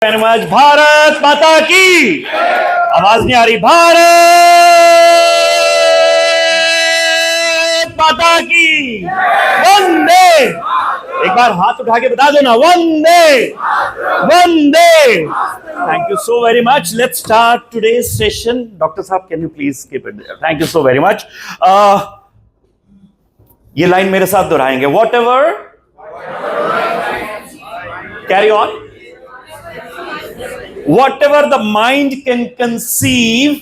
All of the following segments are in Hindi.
Very much. भारत माता की आवाज नहीं आ रही। भारत माता की वंदे। एक बार हाथ उठा के बता दो ना, वंदे वंदे। Thank you so very much. Let's start today's session. Doctor साहब can you please keep it. Thank you so very much. ये लाइन मेरे साथ दोहराएंगे। Whatever, carry on, whatever the mind can conceive,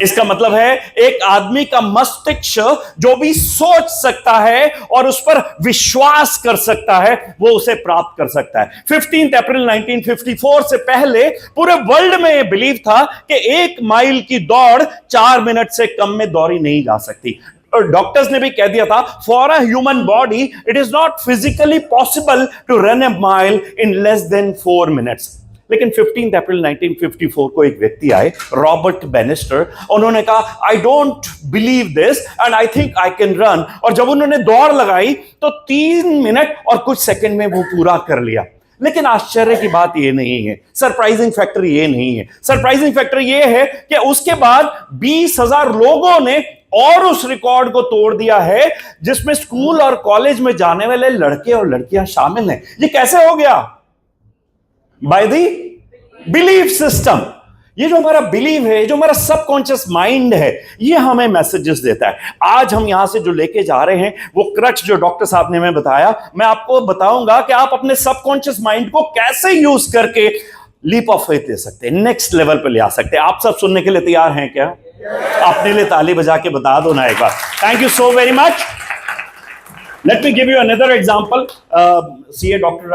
इसका मतलब है एक आदमी का मस्तिष्क जो भी सोच सकता है और उस पर विश्वास कर सकता है वो उसे प्राप्त कर सकता है। 15 अप्रैल 1954 से पहले पूरे वर्ल्ड में यह बिलीव था कि 1 माइल की दौड़ 4 मिनट से कम में दौड़ी नहीं जा सकती। और डॉक्टर्स ने भी कह दिया था, for a human body it is not physically possible to run a mile in less than 4 minutes. लेकिन 15 अप्रैल 1954 को एक व्यक्ति आए, रॉबर्ट बेनिस्टर। उन्होंने कहा, I don't believe this and I think I can run. और जब उन्होंने दौड़ लगाई तो 3 मिनट और कुछ सेकंड में वो पूरा कर लिया। लेकिन आश्चर्य की बात यह नहीं है, सरप्राइजिंग फैक्टर यह नहीं है। सरप्राइजिंग फैक्टर यह है कि उसके बाद 20,000 लोगों ने और उस रिकॉर्ड को तोड़ दिया है, जिसमें स्कूल और कॉलेज में जाने वाले लड़के और लड़कियां शामिल हैं। ये कैसे हो गया? By the belief system. ये जो हमारा बिलीव है, जो हमारा सबकॉन्शियस माइंड है, ये हमें मैसेजेस देता है। आज हम यहां से जो लेके जा रहे हैं वो क्रक्स जो डॉक्टर साहब ने हमें बताया, मैं आपको बताऊंगा कि आप अपने सबकॉन्शियस माइंड को कैसे यूज करके लीप ऑफ फेथ ले सकते हैं, नेक्स्ट लेवल पे ले आ सकते हैं। आप सब सुनने के लिए तैयार हैं क्या? अपने लिए ताली बजा के बता दो ना एक बार। Thank you so very much. Let me give you another example. CA doctor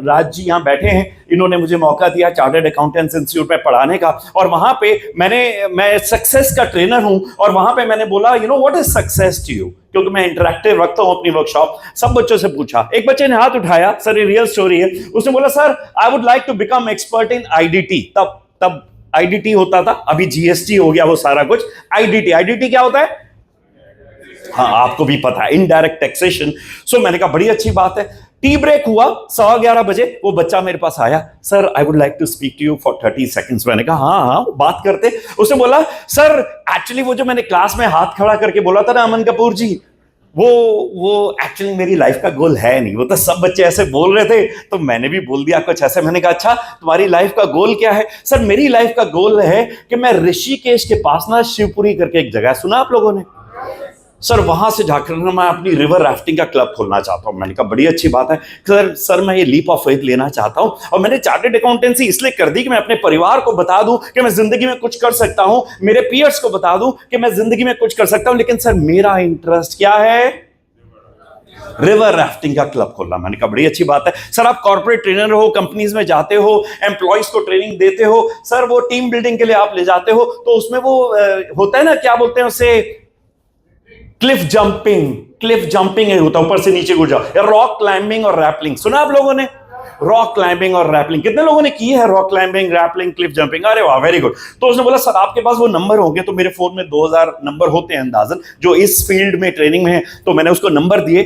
Raj ji यहाँ बैठे हैं। इन्होंने मुझे मौका दिया चार्टर्ड अकाउंटेंट्स इंस्टीट्यूट में पढ़ाने का, और वहां पे मैं सक्सेस का ट्रेनर हूं, और वहां पे मैंने बोला, you know what is success to you, क्योंकि मैं इंटरैक्टिव रखता हूं अपनी वर्कशॉप। सब बच्चों से पूछा, एक बच्चे ने हाथ उठाया, सर ये रियल स्टोरी है। उसने बोला, sir I would like to become expert in IDT. तब आईडीटी होता था, अभी जीएसटी हो गया वो सारा कुछ। आईडीटी क्या होता है? हाँ, आपको भी पता है, इनडायरेक्ट टैक्सेशन। सो मैंने कहा बड़ी अच्छी बात है। टी ब्रेक हुआ 11:15 बजे, वो बच्चा मेरे पास आया, sir I would like to speak to you for 30 seconds. मैंने कहा हाँ बात करते। उसने बोला, सर एक्चुअली वो जो मैंने क्लास में हाथ खड़ा करके बोला था ना अमन कपूर जी, वो एक्चुअली मेरी लाइफ का गोल है नहीं। वो तो सब बच्चे ऐसे बोल रहे थे तो मैंने भी बोल दिया कुछ ऐसे। मैंने कहा अच्छा तुम्हारी लाइफ का गोल क्या है? सर मेरी लाइफ का गोल है कि मैं ऋषिकेश के पास ना शिवपुरी करके एक जगह, सुना आप लोगों ने? सर वहां से जाकर मैं अपनी रिवर राफ्टिंग का क्लब खोलना चाहता हूं। मैंने कहा बड़ी अच्छी बात है सर मैं ये लीप ऑफ फेथ लेना चाहता हूं, और मैंने चार्टर्ड अकाउंटेंसी इसलिए कर दी कि मैं अपने परिवार को बता दूं कि मैं जिंदगी में कुछ कर सकता हूं, मेरे पीयर्स को बता दूं कि मैं जिंदगी में कुछ कर सकता हूं। लेकिन सर मेरा इंटरेस्ट क्या है? रिवर राफ्टिंग का क्लब खोलना। मैंने कहा बड़ी अच्छी बात है। सर आप कॉर्पोरेट ट्रेनर हो, कंपनीज में जाते हो, एम्प्लॉइज को ट्रेनिंग देते हो, सर वो टीम बिल्डिंग के लिए आप ले जाते हो, तो उसमें वो होता है ना, क्या बोलते हैं उसे, क्लिफ जंपिंग है, होता है ऊपर से नीचे गिर जाओ, या रॉक क्लाइंबिंग और रैपलिंग। सुना आप लोगों ने? रॉक क्लाइंबिंग और रैपलिंग कितने लोगों ने की है? Rock climbing, rappelling, Cliff jumping. अरे वाह, वेरी गुड। तो उसने बोला सर आपके पास वो नंबर होंगे? तो मेरे फोन में 2000 नंबर होते हैं अंदाजन जो इस फील्ड में ट्रेनिंग में है। तो मैंने उसको नंबर दिए,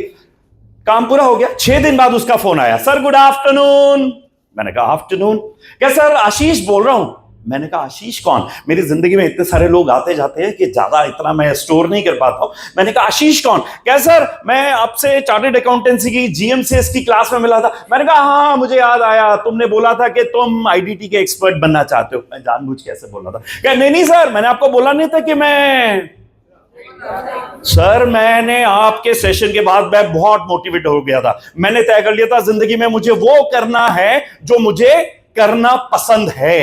काम पूरा हो गया। 6 दिन बाद उसका फोन आया, सर गुड आफ्टरनून। मैंने कहा आफ्टरनून। क्या सर आशीष बोल रहा हूं। मैंने कहा आशीष कौन? मेरी जिंदगी में इतने सारे लोग आते जाते हैं कि ज्यादा इतना मैं स्टोर नहीं कर पाता हूं। मैंने कहा आशीष कौन? क्या सर मैं आपसे चार्टर्ड अकाउंटेंसी की जीएमसीएस की क्लास में मिला था। मैंने कहा हाँ मुझे याद आया, तुमने बोला था कि तुम आईडीटी के एक्सपर्ट बनना चाहते हो। मैं जानबूझ के ऐसे बोला था। क्या नहीं सर मैंने आपको बोला नहीं था कि मैं, सर मैंने आपके सेशन के बाद मैं बहुत मोटिवेट हो गया था। मैंने तय कर लिया था जिंदगी में मुझे वो करना है जो मुझे करना पसंद है,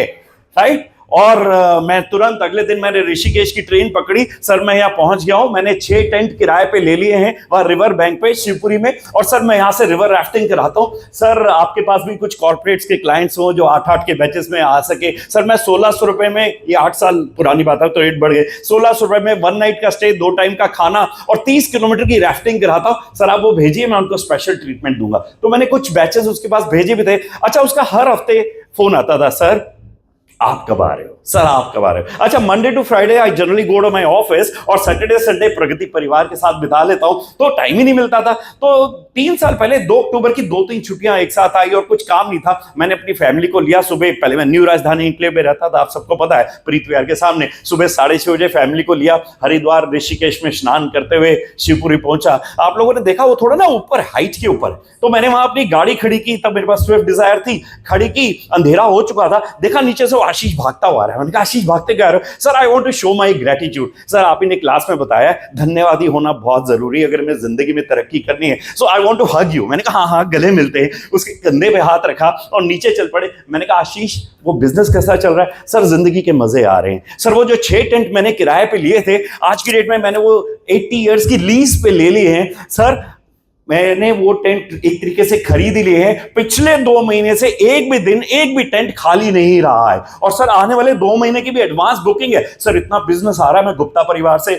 राइट। और मैं तुरंत अगले दिन मैंने ऋषिकेश की ट्रेन पकड़ी। सर मैं यहाँ पहुंच गया हूं। मैंने 6 टेंट किराए पे ले लिए हैं वहां रिवर बैंक पे शिवपुरी में, और सर मैं यहाँ से रिवर राफ्टिंग कराता हूँ। सर आपके पास भी कुछ कॉर्पोरेट्स के क्लाइंट्स हो जो 8-8 के बैचेस में आ सके। सर मैं 1600 रुपए में, ये 8 साल पुरानी बात है तो रेट बढ़ गए, 1600 रुपए में 1 नाइट का स्टे, 2 टाइम का खाना और 30 किलोमीटर की राफ्टिंग कराता हूँ। सर आप वो भेजिए, मैं उनको स्पेशल ट्रीटमेंट दूंगा। तो मैंने कुछ बैचेस उसके पास भेजे भी थे। अच्छा उसका हर हफ्ते फोन आता था, सर आप कब आ रहे हो सर, आप कब आ रहे हो? अच्छा, Monday to Friday I generally go to my office और सैटरडे संडे प्रगति परिवार के साथ बिता लेता हूं, तो टाइम ही नहीं मिलता था। तो 3 साल पहले 2 अक्टूबर की 2-3 छुट्टियां एक साथ आई और कुछ काम नहीं था, मैंने अपनी फैमिली को लिया। सुबह, पहले मैं न्यू राजधानी इंक्लेव में रहता था, आप सबको पता है, प्रीत विहार के सामने। सुबह 6:30 बजे फैमिली को लिया, हरिद्वार ऋषिकेश में स्नान करते हुए शिवपुरी पहुंचा। आप लोगों ने देखा वो थोड़ा ना ऊपर, हाइट के ऊपर, तो मैंने वहां अपनी गाड़ी खड़ी की, तब मेरे पास स्विफ्ट डिजायर थी, खड़ी की, अंधेरा हो चुका था, देखा नीचे से आशीष भागता हुआ रहा है। मैंने कहा आशीष भागते क्या रहे हो? Sir I want to show my gratitude. Sir आप ही ने क्लास में बताया धन्यवादी होना बहुत जरूरी है अगर मैं जिंदगी में तरक्की करनी है, so I want to hug you. मैंने कहा हाँ हाँ, गले मिलते हैं। उसके कंधे पे हाथ रखा और नीचे चल पड़े। मैंने कहा आशीष वो बिजनेस कैसा चल रहा है? सर जिंदगी के मजे आ रहे हैं। सर वो जो 6 टेंट मैंने किराए पे लिए थे, आज की डेट में मैंने वो 80 इयर्स की लीज पे ले लिए हैं। सर मैंने वो टेंट एक तरीके से खरीद ही लिए हैं। पिछले 2 महीने से एक भी दिन, एक भी टेंट खाली नहीं रहा है। और सर आने वाले 2 महीने की भी एडवांस बुकिंग है। सर इतना बिजनेस आ रहा है, मैं गुप्ता परिवार से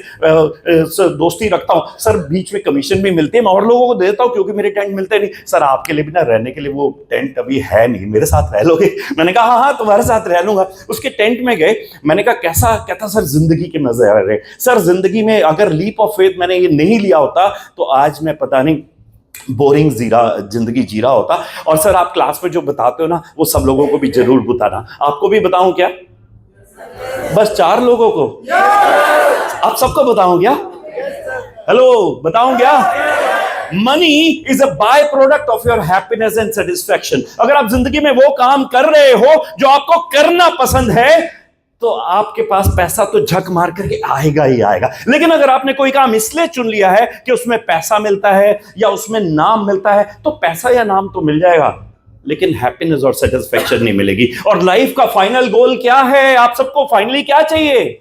दोस्ती रखता हूं। सर बीच में कमीशन भी मिलती है, मैं और लोगों को देता हूं क्योंकि मेरे टेंट मिलते नहीं। सर आपके लिए भी ना रहने के लिए वो टेंट अभी है नहीं, मेरे साथ रह लोगे? मैंने कहा हाँ हाँ तुम्हारे साथ रह लूंगा। उसके टेंट में गए, मैंने कहा कैसा? कहता सर जिंदगी के मजे आ रहे। सर जिंदगी में अगर लीप ऑफ फेथ मैंने ये नहीं लिया होता तो आज मैं पता नहीं बोरिंग जिंदगी जी रहा होता। और सर आप क्लास में जो बताते हो ना, वो सब लोगों को भी जरूर बताना। आपको भी बताऊं क्या? बस 4 लोगों को? आप सबको बताऊं क्या? हेलो, बताऊं क्या? Money is a by product of your happiness and satisfaction. अगर आप जिंदगी में वो काम कर रहे हो जो आपको करना पसंद है तो आपके पास पैसा तो झक मार करके आएगा ही आएगा। लेकिन अगर आपने कोई काम इसलिए चुन लिया है कि उसमें पैसा मिलता है या उसमें नाम मिलता है, तो पैसा या नाम तो मिल जाएगा लेकिन हैप्पीनेस और सेटिस्फैक्शन नहीं मिलेगी। और लाइफ का फाइनल गोल क्या है? आप सबको फाइनली क्या चाहिए?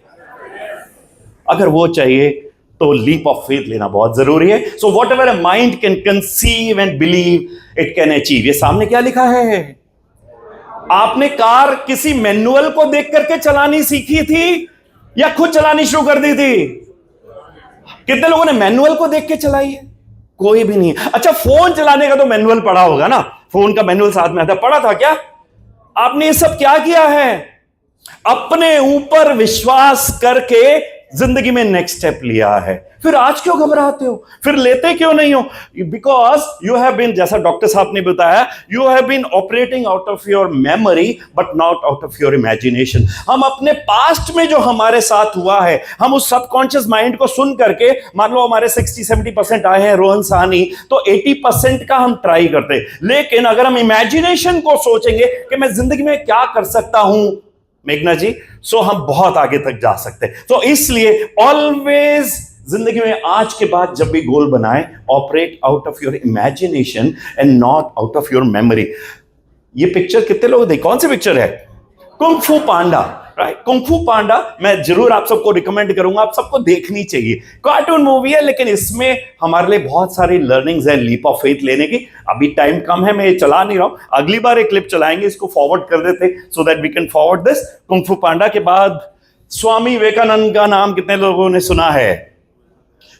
अगर वो चाहिए तो लीप ऑफ फेथ लेना बहुत जरूरी है। So what ever a mind can conceive and believe it can achieve. ये सामने क्या लिखा है? आपने कार किसी मैनुअल को देख करके चलानी सीखी थी या खुद चलानी शुरू कर दी थी? कितने लोगों ने मैनुअल को देख के चलाई है? कोई भी नहीं। अच्छा, फोन चलाने का तो मैनुअल पढ़ा होगा ना, फोन का मैनुअल साथ में आता, पढ़ा था क्या? आपने ये सब क्या किया है? अपने ऊपर विश्वास करके जिंदगी में नेक्स्ट स्टेप लिया है। फिर आज क्यों घबराते हो? फिर लेते क्यों नहीं हो? बिकॉज यू हैव बीन, जैसा डॉक्टर साहब ने बताया, you have been operating out of your memory but not out of your imagination. हम अपने पास्ट में जो हमारे साथ हुआ है, हम उस सबकॉन्शियस माइंड को सुन करके, मान लो हमारे 60-70% आए हैं रोहन साहनी, तो 80% का हम ट्राई करते। लेकिन अगर हम इमेजिनेशन को सोचेंगे कि मैं जिंदगी में क्या कर सकता हूं मेघना जी, सो हम बहुत आगे तक जा सकते हैं। तो इसलिए ऑलवेज जिंदगी में आज के बाद जब भी गोल बनाए, operate out of your imagination and not out of your memory. ये पिक्चर कितने लोग देखे? कौन सी पिक्चर है? कुंग फू पांडा, राइट? कुंग फू पांडा मैं जरूर आप सबको रिकमेंड करूंगा, आप सबको देखनी चाहिए। कार्टून मूवी है लेकिन इसमें हमारे लिए बहुत सारी लर्निंग्स है लीप ऑफ फेथ लेने की। अभी टाइम कम है, मैं ये चला नहीं रहा हूं, अगली बार एक क्लिप चलाएंगे, इसको फॉरवर्ड कर देते so that we can forward this. Kung fu panda के बाद स्वामी विवेकानंद का नाम कितने लोगों ने सुना है?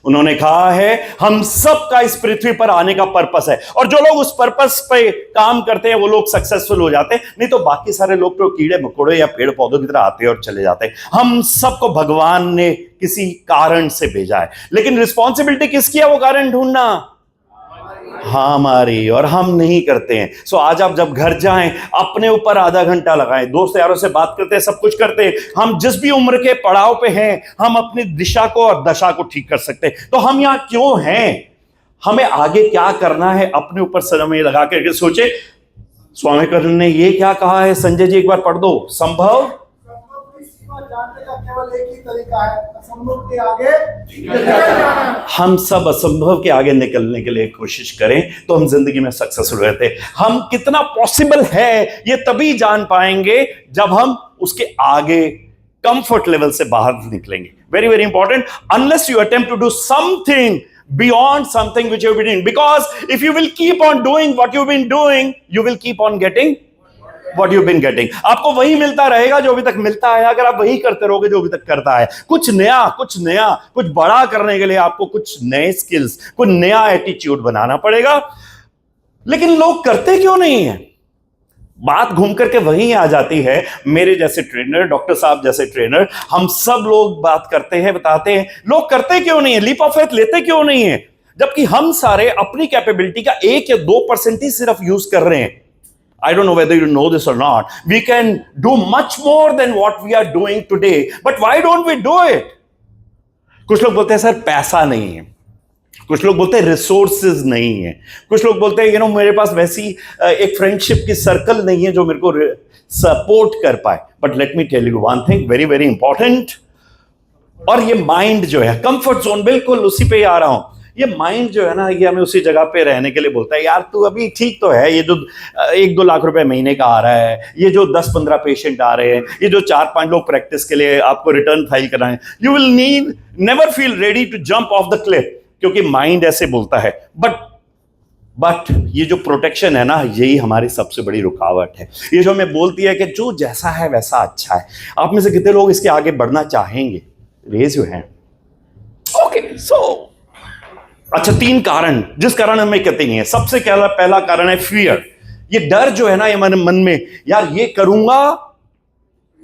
उन्होंने कहा है हम सब का इस पृथ्वी पर आने का पर्पस है, और जो लोग उस पर्पस पे काम करते हैं वो लोग सक्सेसफुल हो जाते हैं, नहीं तो बाकी सारे लोग तो कीड़े मकोड़े या पेड़ पौधों की तरह आते हैं और चले जाते हैं। हम सबको भगवान ने किसी कारण से भेजा है, लेकिन रिस्पॉन्सिबिलिटी किसकी है वो कारण ढूंढना? हमारी, और हम नहीं करते हैं। सो आज आप जब घर जाएं, अपने ऊपर आधा घंटा लगाएं, दोस्त यारों से बात करते हैं, सब कुछ करते हैं। हम जिस भी उम्र के पड़ाव पे हैं, हम अपनी दिशा को और दशा को ठीक कर सकते हैं। तो हम यहां क्यों हैं? हमें आगे क्या करना है, अपने ऊपर समय लगा करके सोचे। स्वामी विवेकानंद ने ये क्या कहा है? संजय जी एक बार पढ़ दो। संभव जानने का केवल एक ही तरीका है, असंभव के आगे। हम सब असंभव के आगे निकलने के लिए कोशिश करें तो हम जिंदगी में सक्सेसफुल रहते हैं। हम कितना पॉसिबल है ये तभी जान पाएंगे जब हम उसके आगे कंफर्ट लेवल से बाहर निकलेंगे। Very very important. Unless you attempt to do something beyond something which you've been doing, because if you will keep on doing what you've been doing, you will keep on getting what you've been getting। आपको वही मिलता रहेगा जो अभी तक मिलता है, अगर आप वही करते रहोगे जो अभी तक करता है। कुछ नया, कुछ बड़ा करने के लिए आपको कुछ नए स्किल्स, कुछ नया एटीट्यूड बनाना पड़ेगा। लेकिन लोग करते क्यों नहीं है? बात घूम करके वहीं आ जाती है। मेरे जैसे ट्रेनर, डॉक्टर साहब जैसे ट्रेनर, हम सब लोग बात करते हैं, बताते हैं, लोग करते क्यों नहीं है, लीप ऑफ फेथ लेते क्यों नहीं है, जबकि हम सारे अपनी कैपेबिलिटी का 1 या 2% ही सिर्फ यूज कर रहे हैं। I don't know whether you know this or not. We can do much more than what we are doing today. But why don't we do it? कुछ लोग बोलते हैं सर पैसा नहीं है, कुछ लोग बोलते हैं रिसोर्सेज नहीं है, कुछ लोग बोलते हैं मेरे पास वैसी एक फ्रेंडशिप की सर्कल नहीं है जो मेरे को सपोर्ट कर पाए। But let me tell you one thing very very important. और ये माइंड जो है, कंफर्ट जोन, बिल्कुल उसी पे ही आ रहा हूं। ये माइंड जो है ना, ये हमें उसी जगह पे रहने के लिए बोलता है, यार तू अभी ठीक तो है, ये जो 1-2 लाख रुपए महीने का आ रहा है, ये जो 10-15 पेशेंट आ रहे हैं, ये जो 4-5 लोग प्रैक्टिस के लिए आपको रिटर्न फाइल कराएं, you will need never feel ready to jump off the cliff, क्योंकि माइंड ऐसे बोलता है। बट ये जो प्रोटेक्शन है ना, यही हमारी सबसे बड़ी रुकावट है। ये जो हमें बोलती है कि जो जैसा है वैसा अच्छा है। आप में से कितने लोग इसके आगे बढ़ना चाहेंगे? Raise your hand. Okay, so अच्छा, 3 कारण जिस कारण हमें कहते नहीं है। सबसे पहला कारण है फियर। ये डर जो है ना, ये मन में, यार ये करूंगा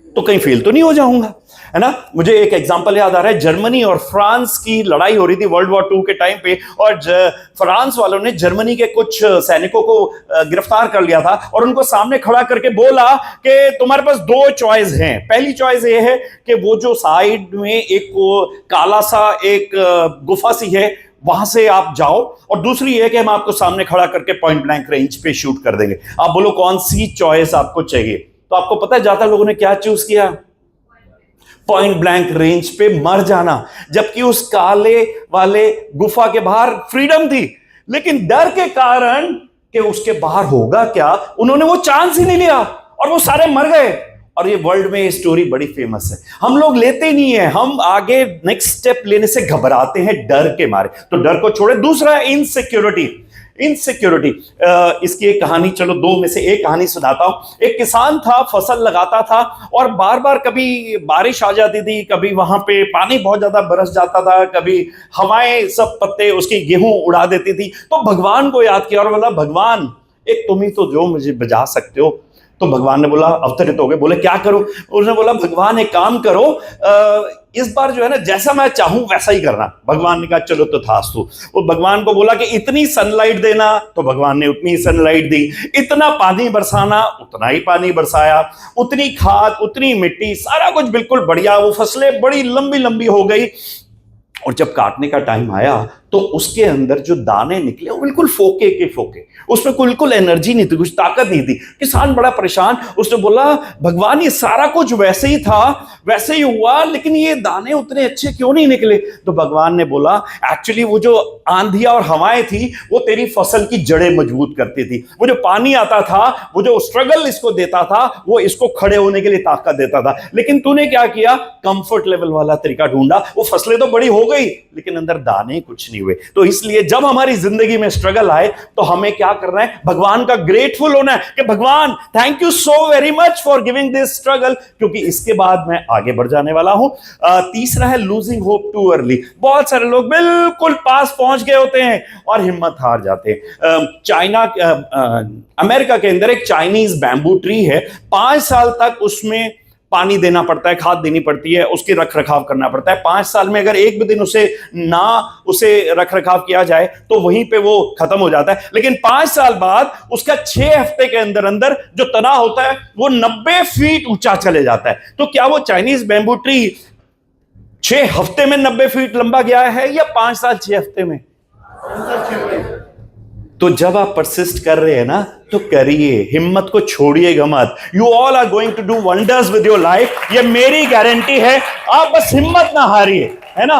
तो कहीं फेल तो नहीं हो जाऊंगा, है ना। मुझे एक एग्जांपल याद आ रहा है, जर्मनी और फ्रांस की लड़ाई हो रही थी वर्ल्ड वॉर 2 के टाइम पे, और फ्रांस वालों ने जर्मनी के कुछ सैनिकों को गिरफ्तार कर लिया था और उनको सामने खड़ा करके बोला कि तुम्हारे पास 2 चॉइस हैं। पहली चॉइस ये है कि वो जो साइड में एक काला सा एक गुफा सी है, वहां से आप जाओ, और दूसरी है कि हम आपको सामने खड़ा करके पॉइंट ब्लैंक रेंज पे शूट कर देंगे। आप बोलो कौन सी चॉइस आपको चाहिए? तो आपको पता है ज्यादा लोगों ने क्या चूज किया? पॉइंट ब्लैंक रेंज पे मर जाना, जबकि उस काले वाले गुफा के बाहर फ्रीडम थी, लेकिन डर के कारण कि उसके बाहर होगा क्या, उन्होंने वो चांस ही नहीं लिया और वो सारे मर गए। और ये वर्ल्ड में ये स्टोरी बड़ी फेमस है। हम लोग लेते नहीं है, हम आगे नेक्स्ट स्टेप लेने से घबराते हैं डर के मारे। तो डर को छोड़े। दूसरा है इनसिक्योरिटी। इसकी एक कहानी, चलो 2 में से एक कहानी सुनाता हूं। एक किसान था, फसल लगाता था और बार बार कभी बारिश आ जाती थी, कभी वहां पे पानी बहुत ज्यादा बरस जाता था, कभी हवाएं सब पत्ते उसकी गेहूं उड़ा देती थी। तो भगवान को याद किया और बोला, भगवान एक तुम ही तो जो मुझे बचा सकते हो। तो भगवान ने बोला, अवतरित हो गए, बोले क्या करो? उसने बोला, भगवान एक काम करो, इस बार जो है ना जैसा मैं चाहूं वैसा ही करना। भगवान ने कहा चलो तो तथास्तु। वो भगवान को बोला कि इतनी सनलाइट देना, तो भगवान ने उतनी सनलाइट दी। इतना पानी बरसाना, उतना ही पानी बरसाया। उतनी खाद, उतनी मिट्टी, सारा कुछ बिल्कुल बढ़िया। वो फसलें बड़ी लंबी लंबी हो गई। और जब काटने का टाइम आया तो उसके अंदर जो दाने निकले वो बिल्कुल फोके के फोके, उसमें बिल्कुल एनर्जी नहीं थी, कुछ ताकत नहीं थी। किसान बड़ा परेशान, उसने बोला, भगवान ये सारा कुछ वैसे ही था, वैसे ही हुआ, लेकिन ये दाने उतने अच्छे क्यों नहीं निकले? तो भगवान ने बोला, एक्चुअली वो जो आंधियां और हवाएं थी वो तेरी फसल की जड़ें मजबूत करती थी। वो जो पानी आता था, वो जो स्ट्रगल इसको देता था, वो इसको खड़े होने के लिए ताकत देता था। लेकिन तूने क्या किया? कंफर्ट लेवल वाला तरीका ढूंढा। वो फसलें तो बड़ी हो गई लेकिन अंदर दाने कुछ नहीं हुए। तो इसलिए जब हमारी जिंदगी में स्ट्रगल आए तो हमें क्या करना है? भगवान का ग्रेटफुल होना है कि भगवान thank you so very much for giving this struggle, क्योंकि इसके बाद मैं आगे बढ़ जाने वाला हूं। तीसरा है लूजिंग होप टू अर्ली। बहुत सारे लोग बिल्कुल पास पहुंच गए होते हैं और हिम्मत हार जाते हैं। अमेरिका के अंदर एक चाइनीज बैम्बू ट्री है। 5 साल तक उसमें पानी देना पड़ता है, खाद देनी पड़ती है, उसकी रख रखाव करना पड़ता है। 5 साल में अगर एक भी दिन उसे रख रखाव किया जाए तो वहीं पे वो खत्म हो जाता है। लेकिन 5 साल बाद उसका 6 हफ्ते के अंदर अंदर जो तना होता है वो 90 फीट ऊंचा चले जाता है। तो क्या वो चाइनीज बैम्बू ट्री 6 हफ्ते में 90 फीट लंबा गया है या 5 साल 6 हफ्ते में? तो जब आप परसिस्ट कर रहे हैं ना तो करिए, हिम्मत को छोड़िएगा मत। You all are going to do wonders with your life, ये मेरी गारंटी है। आप बस हिम्मत ना हारिए, है ना।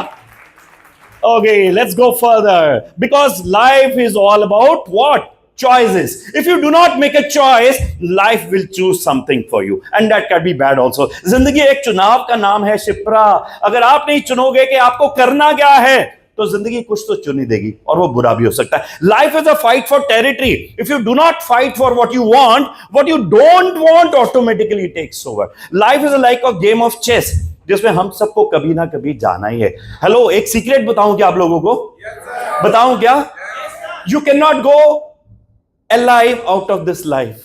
Okay, let's go further, because life is all about what? choices. If you do not make a choice, life will choose something for you and that can be bad also. जिंदगी एक चुनाव का नाम है शिप्रा। अगर आप नहीं चुनोगे कि आपको करना क्या है तो जिंदगी कुछ तो चुन ही देगी और वो बुरा भी हो सकता है। Life is a fight for territory. If you do not fight for what you want, what you don't want automatically takes over. Life is like a game of chess जिसमें हम सबको कभी ना कभी जाना ही है। हेलो, एक सीक्रेट बताऊं क्या आप लोगों को? बताऊं क्या? You can not go alive out of this life.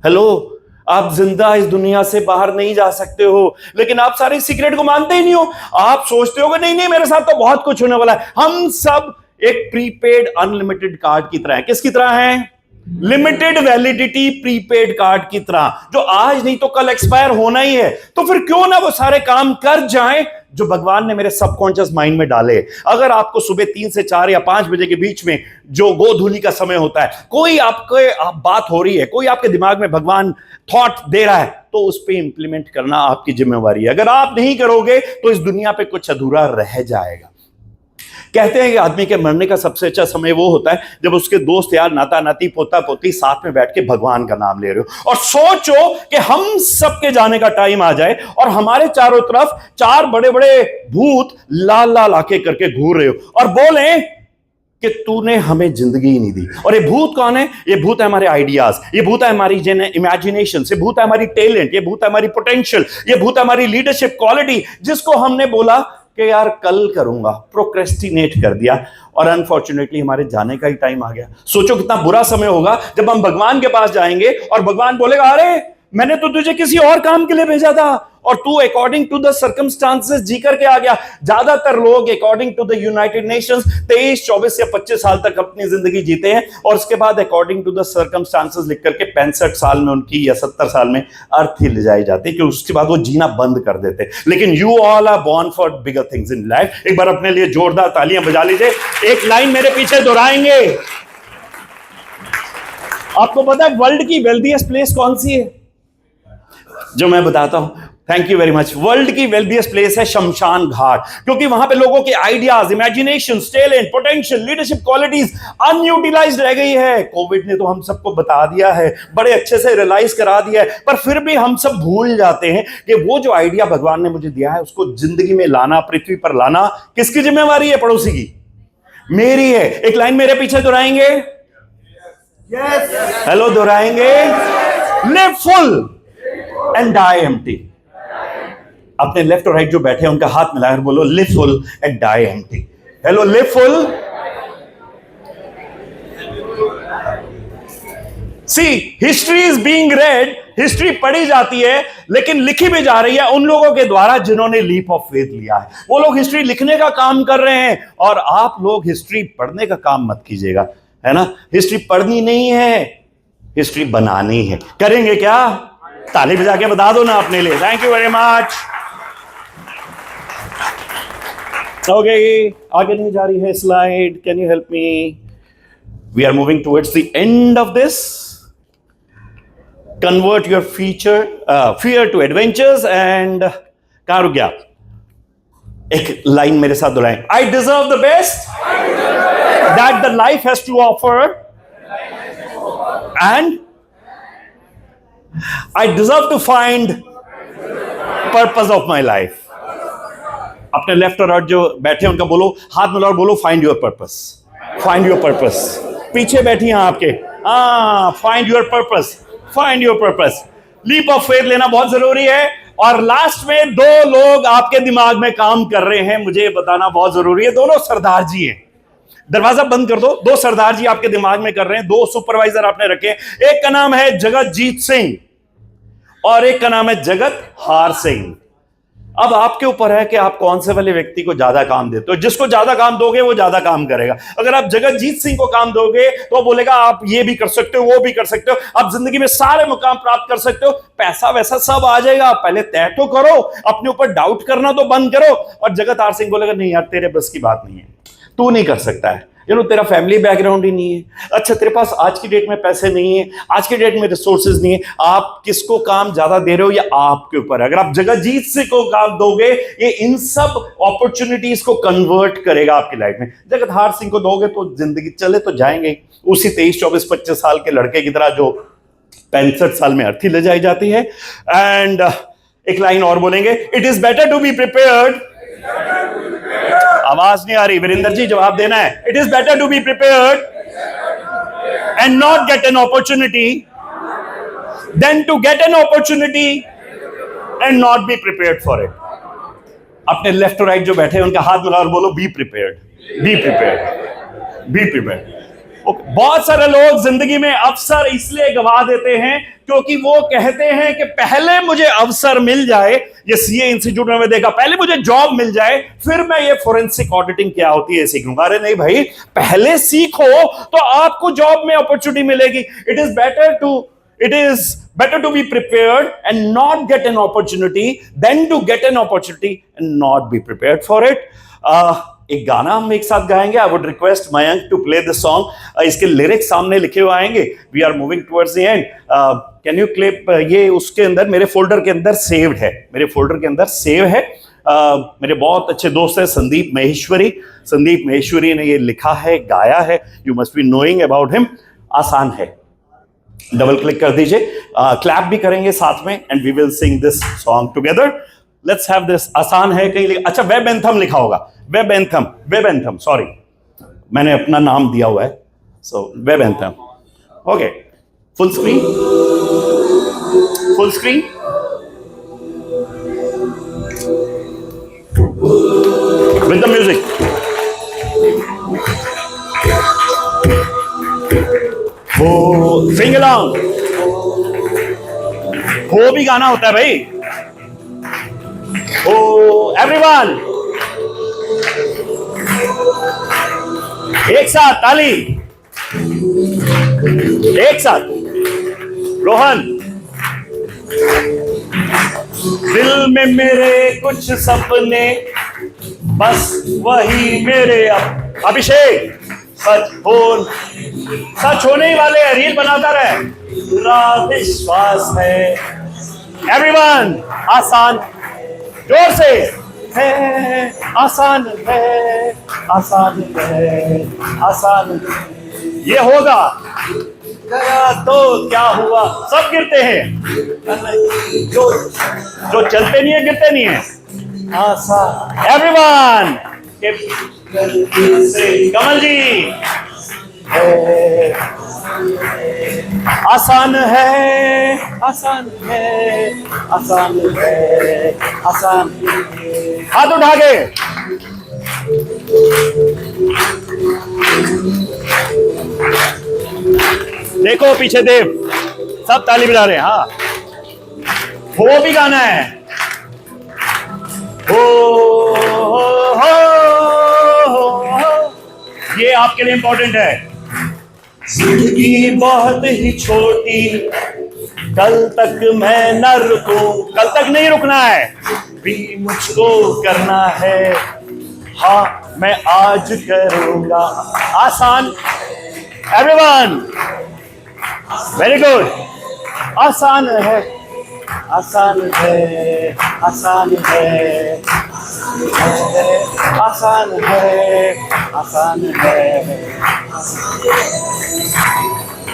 Hello, आप जिंदा इस दुनिया से बाहर नहीं जा सकते हो, लेकिन आप सारे सीक्रेट को मानते ही नहीं हो। आप सोचते हो कि नहीं नहीं मेरे साथ तो बहुत कुछ होने वाला है। हम सब एक प्रीपेड अनलिमिटेड कार्ड की तरह है। किसकी तरह है? लिमिटेड वैलिडिटी प्रीपेड कार्ड की तरह, जो आज नहीं तो कल एक्सपायर होना ही है। तो फिर क्यों ना वो सारे काम कर जाएं जो भगवान ने मेरे सबकॉन्शियस माइंड में डाले। अगर आपको सुबह 3 से 4 या 5 बजे के बीच में जो गोधूली का समय होता है, कोई आपके बात हो रही है, कोई आपके दिमाग में भगवान थॉट दे रहा है, तो उस पर इंप्लीमेंट करना आपकी जिम्मेवारी है। अगर आप नहीं करोगे तो इस दुनिया पे कुछ अधूरा रह जाएगा। कहते हैं कि आदमी के मरने का सबसे अच्छा समय वो होता है जब उसके दोस्त यार, नाता नाती, पोता पोती साथ में बैठ के भगवान का नाम ले रहे हो। और सोचो कि हम सबके जाने का टाइम आ जाए और हमारे चारों तरफ 4 बड़े बड़े भूत लाल लाल आंखें करके घूर रहे हो और बोले कि तूने हमें जिंदगी ही नहीं दी। और ये भूत कौन है? ये भूत है हमारे आइडियाज, ये भूत है हमारी इमेजिनेशन, ये भूत है हमारी टैलेंट, ये भूत है हमारी पोटेंशियल, ये भूत है हमारी लीडरशिप क्वालिटी, जिसको हमने बोला कि यार कल करूंगा, प्रोक्रेस्टिनेट कर दिया और अनफॉर्चुनेटली हमारे जाने का ही टाइम आ गया। सोचो कितना बुरा समय होगा जब हम भगवान के पास जाएंगे और भगवान बोलेगा, अरे मैंने तो तुझे किसी और काम के लिए भेजा था और तू अकॉर्डिंग टू द सर्कमस्टांसेस जी करके आ गया। ज्यादातर लोग according to the United Nations 23, 24 या 25 साल तक अपनी जिंदगी जीते हैं और उसके बाद अकॉर्डिंग टू द सर्कमस्टांसेस लिख करके 65 साल में उनकी या 70 साल में अर्थ ही ले जाई जाती है, कि उसके बाद वो जीना बंद कर देते। लेकिन you all are born for bigger things in life. एक बार अपने लिए जोरदार तालियां बजा लीजिए। एक लाइन मेरे पीछे दोहराएंगे। आपको पता है वर्ल्ड की वेल्दीएस्ट प्लेस कौन सी है? जो मैं बताता हूं। Thank you very much. World की वेल्दीएस्ट प्लेस है शमशान घाट, क्योंकि वहां पे लोगों के ideas, imagination, talent, potential, leadership qualities unutilised रह गई है। कोविड ने तो हम सबको बता दिया है, बड़े अच्छे से रियलाइज करा दिया है, पर फिर भी हम सब भूल जाते हैं कि वो जो आइडिया भगवान ने मुझे दिया है उसको जिंदगी में लाना, पृथ्वी पर लाना किसकी जिम्मेवारी है? पड़ोसी की, मेरी है। एक लाइन मेरे पीछे दोहराएंगे। हेलो, दोहराएंगे। Live full and die empty. अपने लेफ्ट और राइट जो बैठे हैं उनका हाथ मिलाकर बोलो, live full and die empty. Hello, live full. See, history is being read, history पढ़ी जाती है लेकिन लिखी भी जा रही है उन लोगों के द्वारा जिन्होंने लीप ऑफ फेथ लिया है। वो लोग हिस्ट्री लिखने का काम कर रहे हैं और आप लोग हिस्ट्री पढ़ने का काम मत कीजिएगा, है ना। हिस्ट्री पढ़नी नहीं है, हिस्ट्री बनानी है। करेंगे क्या? ताली बजा के बता दो ना अपने लिए। Thank you very much. Okay, आगे नहीं जा रही है slide. Can you help me? We are moving towards the end of this. Convert your fear to adventures and कहां रुक गया? एक लाइन मेरे साथ दोहराएं। I deserve the best that the life has to offer and I deserve to find purpose of my life. अपने लेफ्ट और राइट जो बैठे उनका बोलो, हाथ मिलाओ और बोलो, find your purpose, find your purpose. पीछे बैठी हैं आपके, find your purpose, find your purpose. Leap of faith लेना बहुत जरूरी है। और लास्ट में 2 लोग आपके दिमाग में काम कर रहे हैं, मुझे बताना बहुत जरूरी है। दोनों सरदार जी हैं। दरवाजा बंद कर दो। 2 सरदार जी आपके दिमाग में कर रहे हैं, 2 सुपरवाइजर आपने रखे। एक का नाम है जगतजीत सिंह और एक का नाम है जगत हार सिंह। अब आपके ऊपर है कि आप कौन से वाले व्यक्ति को ज्यादा काम देते हो। जिसको ज्यादा काम दोगे वो ज्यादा काम करेगा। अगर आप जगतजीत सिंह को काम दोगे तो बोलेगा आप ये भी कर सकते हो, वो भी कर सकते हो, आप जिंदगी में सारे मुकाम प्राप्त कर सकते हो, पैसा वैसा सब आ जाएगा, पहले तय तो करो, अपने ऊपर डाउट करना तो बंद करो। और जगत हार सिंह बोलेगा नहीं यार, तेरे बस की बात नहीं है, तू नहीं कर सकता है, तेरा फैमिली बैकग्राउंड ही नहीं है, अच्छा तेरे पास आज की डेट में पैसे नहीं है, आज की डेट में रिसोर्सेज नहीं है। आप किसको काम ज्यादा दे रहे हो या आपके ऊपर है। अगर आप जगतजीत सिंह को काम दोगे, ये इन सब अपॉर्चुनिटीज को कन्वर्ट करेगा आपकी लाइफ में। जगत हार सिंह को दोगे तो जिंदगी चले तो जाएंगे उसी 23, 24, 25 साल के लड़के की तरह जो 65 साल में अर्थी ले जाई जाती है। एंड एक लाइन और बोलेंगे, it is better to be prepared. आवाज नहीं आ रही, वीरेंद्र जी जवाब देना है। It is better to be prepared and not get an opportunity than to get an opportunity and not be prepared for it. अपने लेफ्ट और राइट जो बैठे हैं उनका हाथ मिलाओ और बोलो, be prepared, be prepared, be prepared. बहुत सारे लोग जिंदगी में अवसर इसलिए गवा देते हैं क्योंकि वो कहते हैं कि पहले मुझे अवसर मिल जाए, ये सीए इंस्टीट्यूट में देखा, पहले मुझे जॉब मिल जाए फिर मैं ये फोरेंसिक ऑडिटिंग क्या होती है सीखूंगा। अरे नहीं भाई, पहले सीखो तो आपको जॉब में अपॉर्चुनिटी मिलेगी। It is better to be prepared and not get an opportunity than to get an opportunity and not be prepared for it. एक गाना हम एक साथ गाएंगे। I would request Mayank to play the song. इसके लिरिक्स सामने लिखे हुए आएंगे। We are moving towards the end. Can you clip ये उसके अंदर मेरे फोल्डर के अंदर सेव्ड है, मेरे फोल्डर के अंदर सेव है। मेरे बहुत अच्छे दोस्त है संदीप महेश्वरी ने ये लिखा है, गाया है। You must be knowing about him. आसान है, डबल क्लिक कर दीजिए, क्लैप भी करेंगे साथ में and we will sing this song together. Let's have this. आसान है कहीं अच्छा वेब एंथम लिखा होगा, वेब एंथम, सॉरी मैंने अपना नाम दिया हुआ है, so web anthem. Okay, full screen with the music. हो सिंग अलोंग, हो भी गाना होता है भाई। हो एवरीवन, एक साथ ताली, एक साथ। रोहन, दिल में मेरे कुछ सपने, बस वही मेरे अभिषेक सच होने ही वाले हैं। रील बनाता रहे, पूरा विश्वास है। एवरीवन, आसान, जोर से है, आसान है, आसान है, आसान। ये होगा गया तो क्या हुआ, सब गिरते हैं, जो चलते नहीं है गिरते नहीं है। आसान। एवरीवन, कमल जी, आसान है, आसान है, आसान है, आसान। हाथ उठा के देखो पीछे देव, सब ताली बजा रहे हैं। हाँ, वो भी गाना है। हो, ये आपके लिए इंपॉर्टेंट है। जिंदगी बहुत ही छोटी, कल तक मैं न रुकूं, कल तक नहीं रुकना है, भी मुझको करना है। हाँ, मैं आज करूंगा। आसान। Everyone, very good. आसान है, आसान है, आसान है, आसान है, आसान है।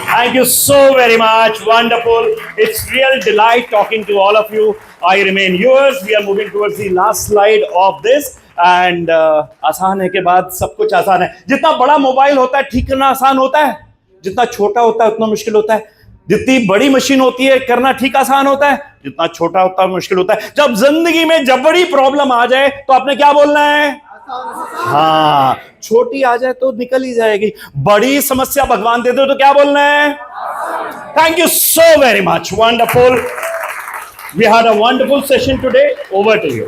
Thank you so very much. Wonderful. It's real delight talking to all of you. I remain yours. We are moving towards the last slide of this. And आसान है के बाद सब कुछ आसान है। जितना बड़ा मोबाइल होता है ठीक करना आसान होता है, जितना छोटा होता है उतना मुश्किल होता है। जितनी बड़ी मशीन होती है करना ठीक आसान होता है, जितना छोटा होता है मुश्किल होता है। जब जिंदगी में जब बड़ी प्रॉब्लम आ जाए तो आपने क्या बोलना है? हाँ, छोटी आ जाए तो निकल ही जाएगी। बड़ी समस्या भगवान दे दो तो क्या बोलना है? Thank you so very much. Wonderful. We had a wonderful session today. Over to you.